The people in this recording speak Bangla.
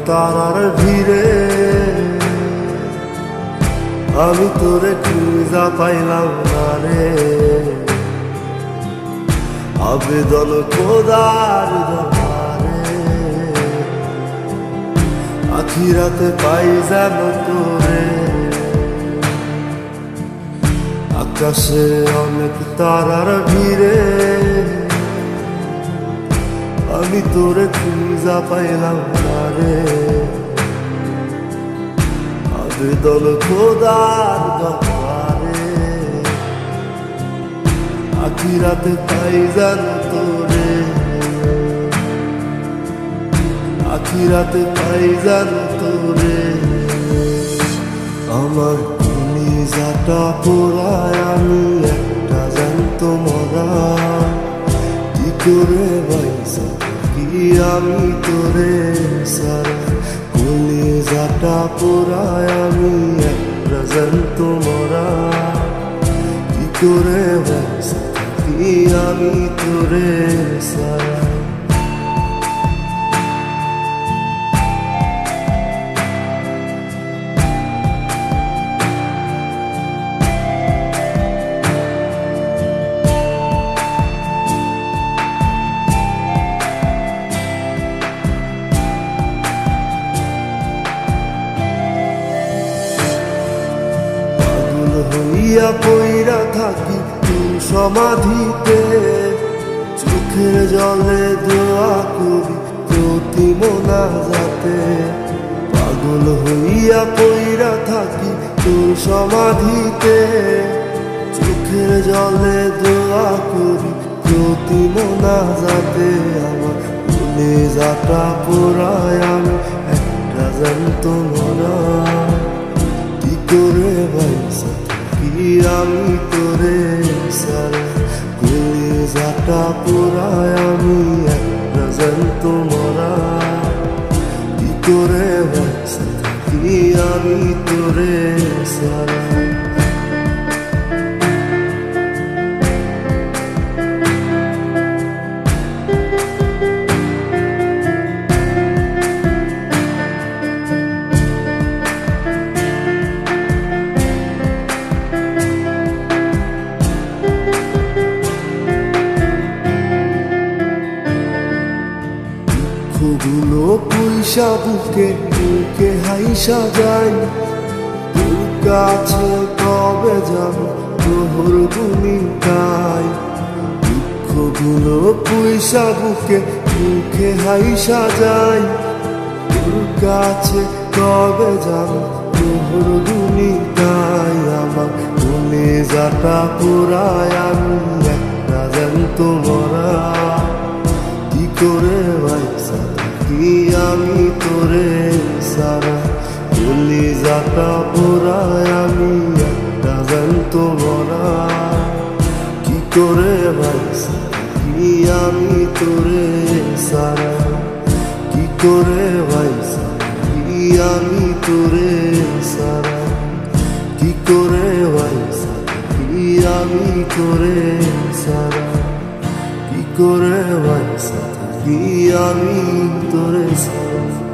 তারার ভিড়ে আমি তোরে খুঁজা পাইলাম না রে। আবেদন খোদার দরবারে আখিরাতে পাই যেন তোরে। আকাশে অনেক তারার ভিড়ে আমি তোরে খুঁজা পাইলাম না রে। আবেদন খোদার দরবারে আখিরাতে পাই যেন তোরে। আখিরাতে পাই যেন তোরে। আমার কলিজাটা পোড়ায় আমি একটা জ্যান্ত মরা। কি করে বাইসা কি আমি তোরে সারা। কলিজাটা পোড়ায় আমি একটা জ্যান্ত মরা। কি করে বাইসা কি আমি তোরে সারা। হইয়া পইরা থাকি তুই সমাধিতে। চোখের জলে দোয়া করি প্রতি মোনাজাতে। পাগল হইয়া পইরা থাকি তুই সমাধিতে। চোখের জলে দোয়া করি প্রতি মোনাজাতে। আমার কলিজাটা পোড়ায় আমি একটা জ্যান্ত মরা। কি করে বাইসা কি আমি তোরে সারা। কলিজাটা পোড়ায় আমি একটা জ্যান্ত মরা। কি করে বাইসা কি আমি তোরে সারা। দুঃখগুলো পয়সা বুকে বুকে হাইসা যায়। তোর কাছে কবে যাব তোর ভূমিকায়। দুঃখগুলো পয়সা বুকে বুকে হাইসা যায়। তোর কাছে কবে যাব তোর ভূমিকায়। আমার কলিজাটা পোড়ায় আমি একটা জ্যান্ত মরা। কি করে বাইসা কি আমি তোরে সারা। কলিজাটা পোড়ায় আমি একটা জ্যান্ত মরা। কি করে বাইসা কি আমি তোরে সারা। কি করে বাইসা কি আমি তোরে সারা। কি করে বাইসা কি আমি তোরে সারা। কি করে বাইসা কি আমি তোরে সারা।